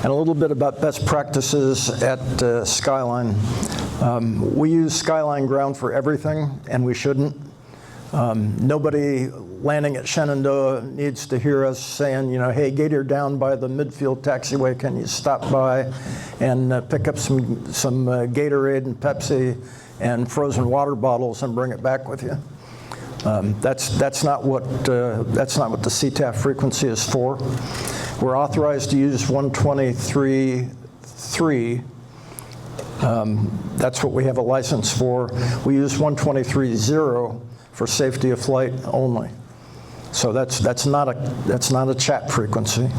Speaker 7: And a little bit about best practices at Skyline. We use Skyline ground for everything, and we shouldn't. Nobody landing at Shenandoah needs to hear us saying, you know, hey, Gator down by the midfield taxiway, can you stop by and pick up some Gatorade and Pepsi and frozen water bottles and bring it back with you. That's not what the CTAF frequency is for. We're authorized to use 123.3. That's what we have a license for. We use 123.0 for safety of flight only. So that's not a chat frequency.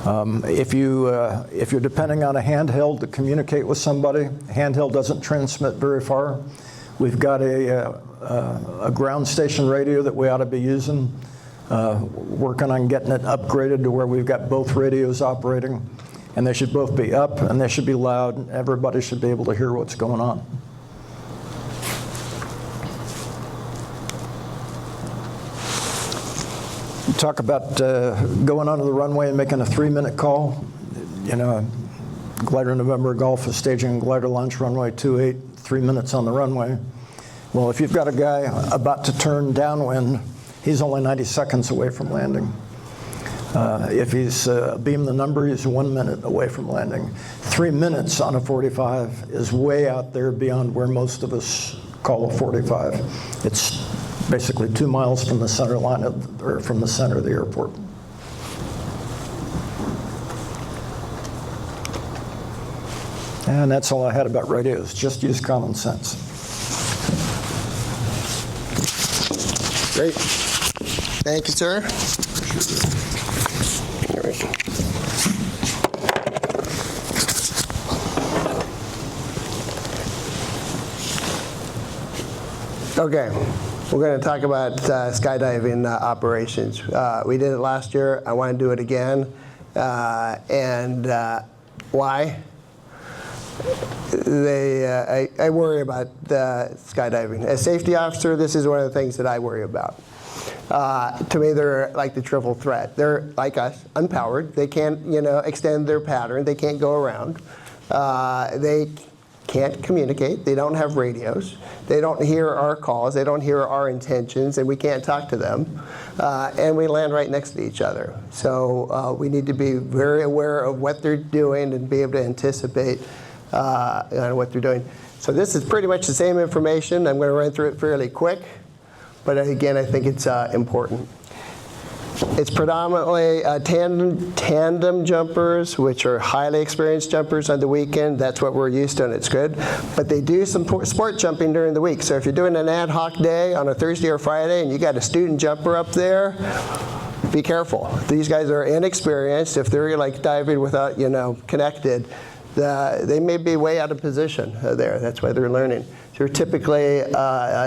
Speaker 7: If you're depending on a handheld to communicate with somebody, handheld doesn't transmit very far. We've got a ground station radio that we ought to be using. Working on getting it upgraded to where we've got both radios operating, and they should both be up and they should be loud, and everybody should be able to hear what's going on. Talk about going onto the runway and making a 3-minute call. You know, Glider November Golf is staging glider launch runway 28, 3 minutes on the runway. Well, if you've got a guy about to turn downwind, he's only 90 seconds away from landing. If he's beam the number, he's 1 minute away from landing. 3 minutes on a 45 is way out there beyond where most of us call a 45. It's basically 2 miles from the center line or from the center of the airport. And that's all I had about radios. Just use common sense.
Speaker 5: Great. Thank you, sir. All right. Okay, we're going to talk about skydiving operations. We did it last year. I want to do it again. Why? I worry about skydiving. As safety officer, this is one of the things that I worry about. To me, they're like the triple threat. They're like us, unpowered. They can't, extend their pattern. They can't go around. They can't communicate. They don't have radios. They don't hear our calls. They don't hear our intentions, and we can't talk to them. And we land right next to each other. So we need to be very aware of what they're doing and be able to anticipate what they're doing. So this is pretty much the same information. I'm going to run through it fairly quick. But again, I think it's important. It's predominantly tandem jumpers, which are highly experienced jumpers on the weekend. That's what we're used to, and it's good. But they do some sport jumping during the week. So if you're doing an ad hoc day on a Thursday or Friday and you got a student jumper up there, be careful. These guys are inexperienced. If they're like diving without, connected, they may be way out of position there. That's why they're learning. They're typically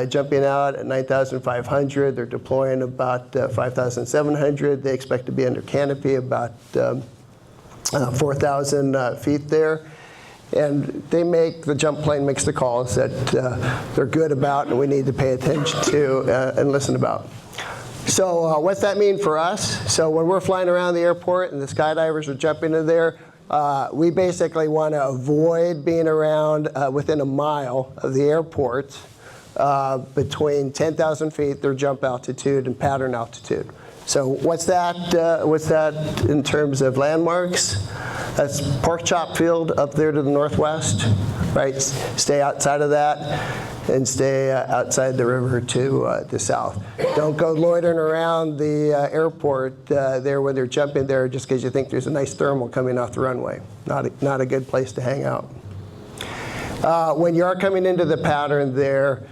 Speaker 5: jumping out at 9,500. They're deploying about 5,700. They expect to be under canopy about 4,000 feet there. And the jump plane makes the calls that they're good about and we need to pay attention to and listen about. So what's that mean for us? So when we're flying around the airport and the skydivers are jumping in there, we basically want to avoid being around within a mile of the airport between 10,000 feet, their jump altitude, and pattern altitude. So what's that in terms of landmarks? That's Pork Chop Field up there to the northwest, right? Stay outside of that and stay outside the river to the south. Don't go loitering around the airport there when they're jumping there just because you think there's a nice thermal coming off the runway. Not a good place to hang out. When you are coming into the pattern there,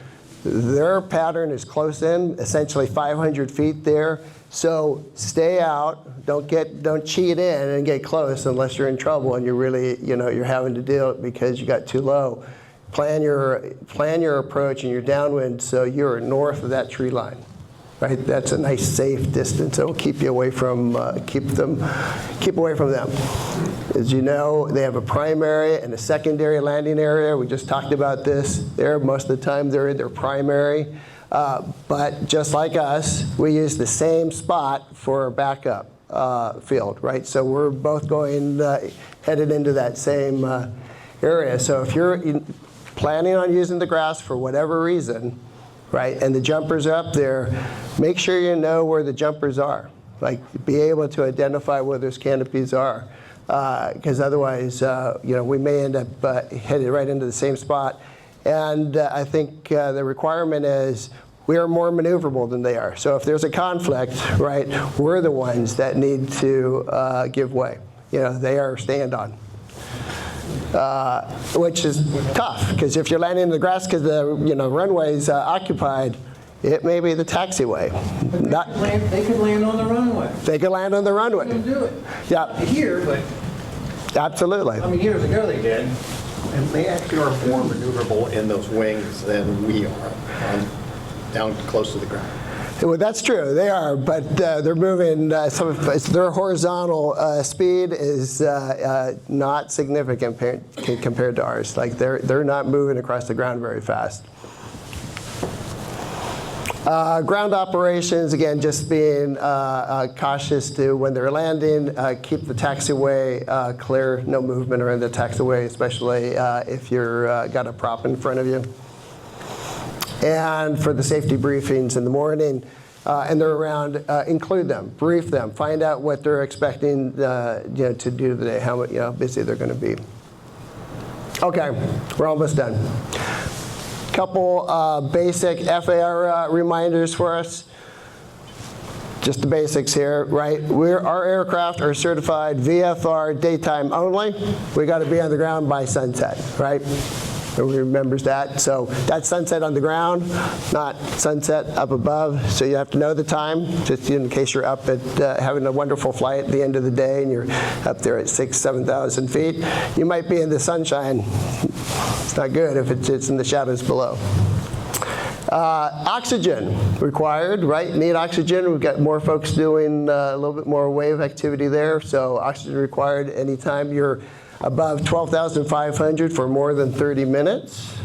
Speaker 5: their pattern is close in, essentially 500 feet there. So stay out. Don't cheat in and get close unless you're in trouble and you're really, you're having to deal because you got too low. Plan your approach and your downwind so you're north of that tree line, right? That's a nice safe distance. It will keep you away from keep away from them. As you know, they have a primary and a secondary landing area. We just talked about this. There, most of the time they're in their primary. But just like us, we use the same spot for a backup field, right? So we're both going headed into that same area. So if you're planning on using the grass for whatever reason, right, and the jumpers are up there, make sure you know where the jumpers are. Like, be able to identify where those canopies are. Because otherwise, we may end up headed right into the same spot. And I think the requirement is we are more maneuverable than they are. So if there's a conflict, right, we're the ones that need to give way. You know, they are stand-on. Which is tough, because if you're landing in the grass because the runway's occupied, it may be the taxiway.
Speaker 11: They could land on the runway.
Speaker 5: They could land on the runway.
Speaker 11: They can do it.
Speaker 5: Yeah.
Speaker 11: Here, but
Speaker 5: Absolutely.
Speaker 11: I mean, years ago they did.
Speaker 16: And they actually are more maneuverable in those wings than we are, down close to the ground.
Speaker 5: Well, that's true. They are, but they're moving. Their horizontal speed is not significant compared to ours. Like they're not moving across the ground very fast. Ground operations, again, just being cautious to when they're landing, keep the taxiway clear, no movement around the taxiway, especially if you're got a prop in front of you. And for the safety briefings in the morning, and they're around, include them, brief them, find out what they're expecting to do today, how busy they're going to be. Okay, we're almost done. Couple basic FAR reminders for us. Just the basics here, right? Our aircraft are certified VFR daytime only. We got to be on the ground by sunset, right? Everybody remembers that. So that's sunset on the ground, not sunset up above. So you have to know the time, just in case you're up at having a wonderful flight at the end of the day and you're up there at 6,000, 7,000 feet. You might be in the sunshine. It's not good if it's in the shadows below. Oxygen required, right? Need oxygen. We've got more folks doing a little bit more wave activity there. So oxygen required anytime you're above 12,500 for more than 30 minutes,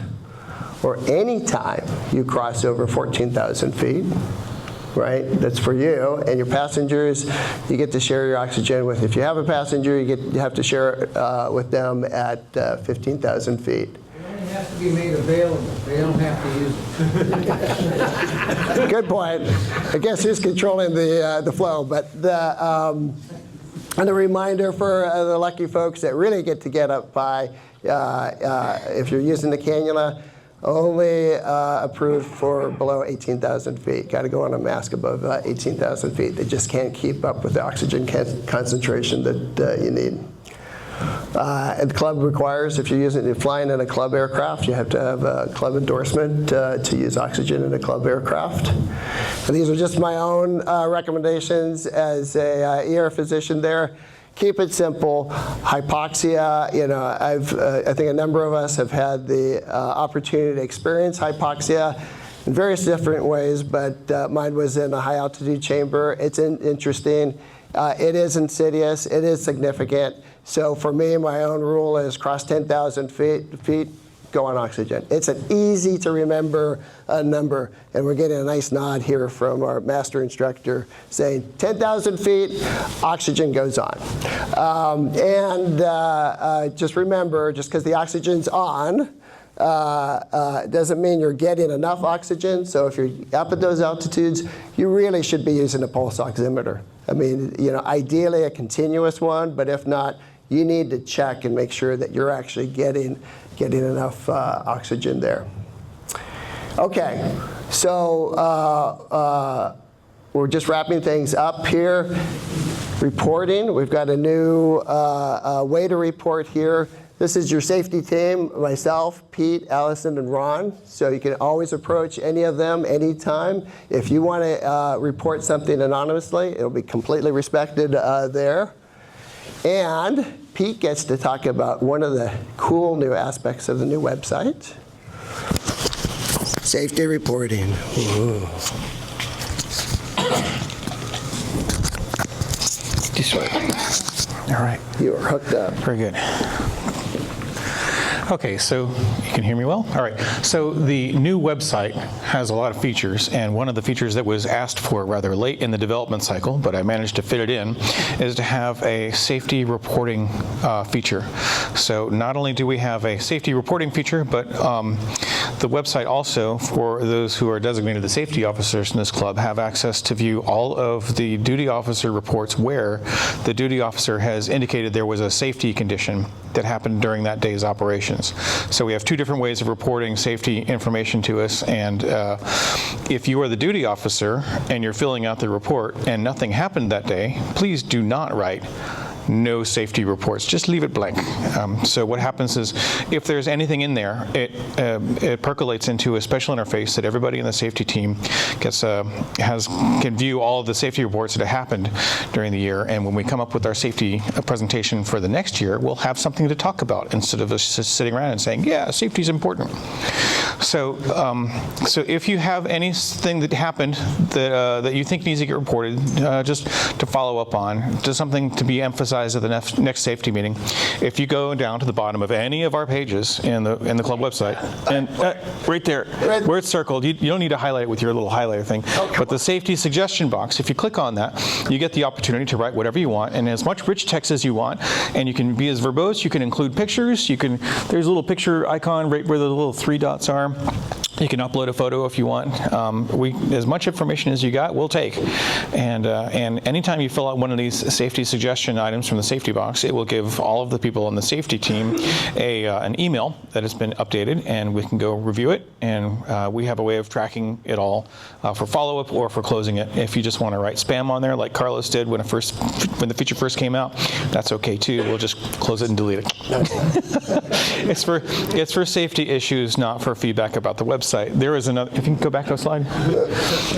Speaker 5: or any time you cross over 14,000 feet, right? That's for you. And your passengers, you get to share your oxygen with. If you have a passenger, you have to share it with them at 15,000 feet.
Speaker 11: it only has to be made available. They don't have to use it.
Speaker 5: Good point. I guess who's controlling the flow, but and a reminder for the lucky folks that really get up by, if you're using the cannula, only approved for below 18,000 feet. Got to go on a mask above 18,000 feet. They just can't keep up with the oxygen concentration that you need. And the club requires, if you're flying in a club aircraft, you have to have a club endorsement to use oxygen in a club aircraft. And these are just my own recommendations as a ER physician there. Keep it simple. Hypoxia, I think a number of us have had the opportunity to experience hypoxia in various different ways, but mine was in a high altitude chamber. It's interesting. It is insidious. It is significant. So for me, my own rule is cross 10,000 feet, go on oxygen. It's an easy to remember number, and we're getting a nice nod here from our master instructor saying 10,000 feet, oxygen goes on. Just remember, just because the oxygen's on, doesn't mean you're getting enough oxygen. So if you're up at those altitudes, you really should be using a pulse oximeter. I mean, ideally a continuous one, but if not, you need to check and make sure that you're actually getting enough oxygen there. Okay, so we're just wrapping things up here. Reporting, we've got a new way to report here. This is your safety team, myself, Pete, Allison, and Ron. So you can always approach any of them anytime. If you want to report something anonymously, it'll be completely respected there. And Pete gets to talk about one of the cool new aspects of the new website. Safety reporting. Ooh. This way.
Speaker 17: All right.
Speaker 5: You are hooked up.
Speaker 17: Very good. Okay, so you can hear me well? All right, so the new website has a lot of features, and one of the features that was asked for rather late in the development cycle, but I managed to fit it in, is to have a safety reporting feature. So not only do we have a safety reporting feature, but the website also, for those who are designated the safety officers in this club, have access to view all of the duty officer reports where the duty officer has indicated there was a safety condition that happened during that day's operations. So we have two different ways of reporting safety information to us, and if you are the duty officer and you're filling out the report and nothing happened that day, please do not write no safety reports. Just leave it blank. So what happens is, if there's anything in there, it percolates into a special interface that everybody in the safety team can view all of the safety reports that have happened during the year. And when we come up with our safety presentation for the next year, we'll have something to talk about instead of just sitting around and saying, "Yeah, safety is important." So, so if you have anything that happened that you think needs to get reported, just to follow up on, just something to be emphasized at the next safety meeting. If you go down to the bottom of any of our pages in the club website, and right there, where it's circled, you don't need to highlight it with your little highlighter thing, but the safety suggestion box, if you click on that, you get the opportunity to write whatever you want and as much rich text as you want, and you can be as verbose. You can include pictures. There's a little picture icon right where the little 3 dots are. You can upload a photo if you want. As much information as you got, we'll take. And anytime you fill out one of these safety suggestion items from the safety box, it will give all of the people on the safety team an email that has been updated, and we can go review it. And we have a way of tracking it all for follow-up or for closing it. If you just want to write spam on there, like Carlos did when the feature first came out, that's okay too. We'll just close it and delete it. It's for safety issues, not for feedback about the website. There is another, if you can go back to a slide.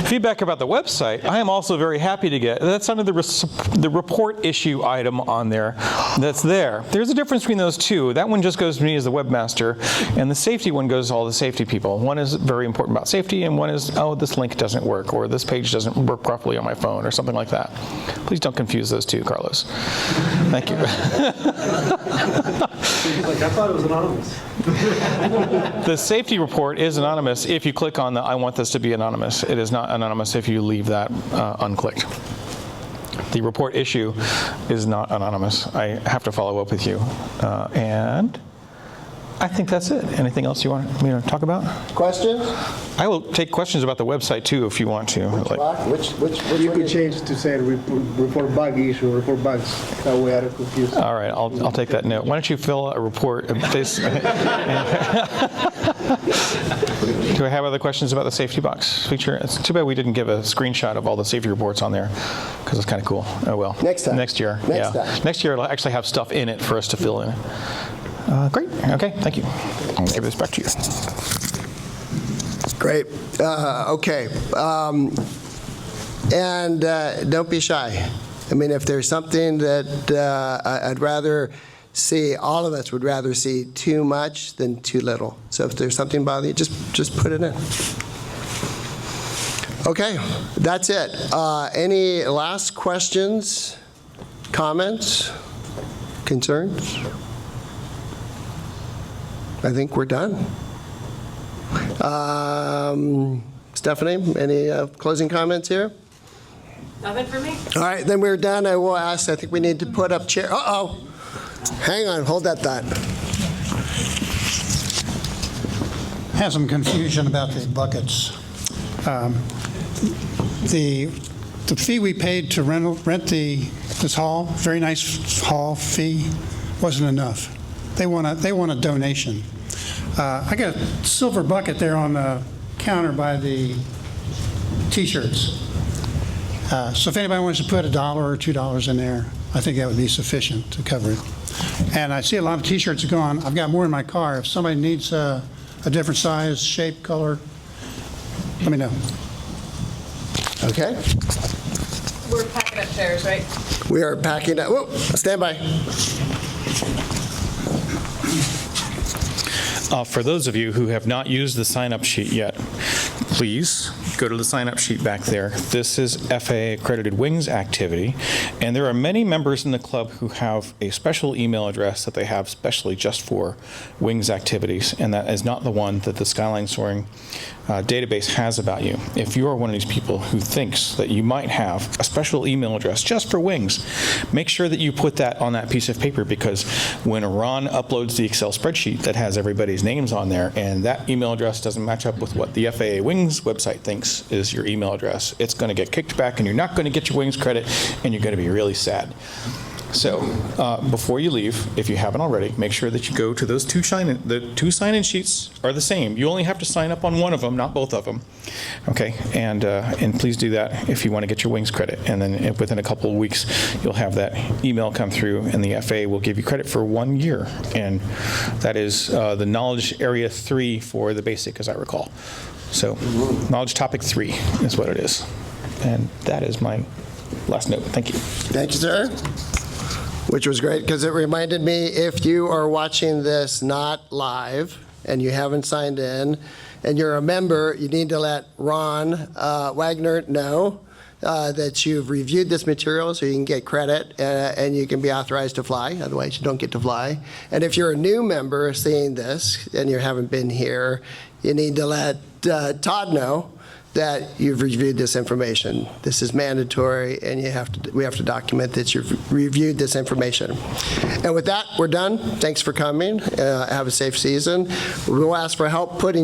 Speaker 17: Feedback about the website, I am also very happy to get. That's under the report issue item on there that's there. There's a difference between those two. That one just goes to me as the webmaster, and the safety one goes to all the safety people. One is very important about safety, and one is, oh, this link doesn't work, or this page doesn't work properly on my phone, or something like that. Please don't confuse those two, Carlos. Thank you.
Speaker 9: Like, I thought it was anonymous.
Speaker 17: The safety report is anonymous if you click on the I want this to be anonymous. It is not anonymous if you leave that unclicked. The report issue is not anonymous. I have to follow up with you. And I think that's it. Anything else you want me to talk about?
Speaker 5: Questions?
Speaker 17: I will take questions about the website too if you want to.
Speaker 5: Which
Speaker 18: you could change to say report bug issue, report bugs. That way I don't confuse.
Speaker 17: All right, I'll take that note. Why don't you fill a report? Do I have other questions about the safety box feature? It's too bad we didn't give a screenshot of all the safety reports on there, because it's kind of cool. Oh well.
Speaker 5: Next time.
Speaker 17: Next year.
Speaker 5: Next time.
Speaker 17: Next year it'll actually have stuff in it for us to fill in. Great. Okay. Thank you. I'll give this back to you.
Speaker 5: Great. Okay. And don't be shy. I mean, if there's something that I'd rather see, all of us would rather see too much than too little. So if there's something bothering you, just put it in. Okay, that's it. Any last questions, comments, concerns? I think we're done. Stephanie, any closing comments here?
Speaker 19: Nothing for me.
Speaker 5: All right, then we're done. I will ask, I think we need to put up chair. Uh-oh. Hang on, hold that thought.
Speaker 20: Had some confusion about the buckets. The fee we paid to rent this hall, very nice hall fee, wasn't enough. They want a donation. I got a silver bucket there on the counter by the T-shirts. So if anybody wants to put $1 or $2 in there, I think that would be sufficient to cover it. And I see a lot of T-shirts are gone. I've got more in my car. If somebody needs a different size, shape, color, let me know.
Speaker 5: Okay.
Speaker 19: We're packing up chairs, right?
Speaker 5: We are packing up. Whoa, stand by.
Speaker 17: For those of you who have not used the sign-up sheet yet, please go to the sign-up sheet back there. This is FAA-accredited wings activity, and there are many members in the club who have a special email address that they have specially just for wings activities, and that is not the one that the Skyline Soaring database has about you. If you are one of these people who thinks that you might have a special email address just for wings, make sure that you put that on that piece of paper, because when Ron uploads the Excel spreadsheet that has everybody's names on there, and that email address doesn't match up with what the FAA Wings website thinks is your email address, it's going to get kicked back, and you're not going to get your wings credit, and you're going to be really sad. So before you leave, if you haven't already, make sure that you go to those the two sign-in sheets are the same. You only have to sign up on one of them, not both of them. Okay, and please do that if you want to get your wings credit. And then within a couple of weeks, you'll have that email come through, and the FAA will give you credit for 1 year. And that is the knowledge area 3 for the basic, as I recall. So knowledge topic 3 is what it is. And that is my last note. Thank you.
Speaker 5: Thank you, sir. Which was great, because it reminded me, if you are watching this not live and you haven't signed in and you're a member, you need to let Ron Wagner know that you've reviewed this material so you can get credit and you can be authorized to fly. Otherwise, you don't get to fly. And if you're a new member seeing this and you haven't been here, you need to let Todd know that you've reviewed this information. This is mandatory, and we have to document that you've reviewed this information. And with that, we're done. Thanks for coming. Have a safe season. We'll ask for help putting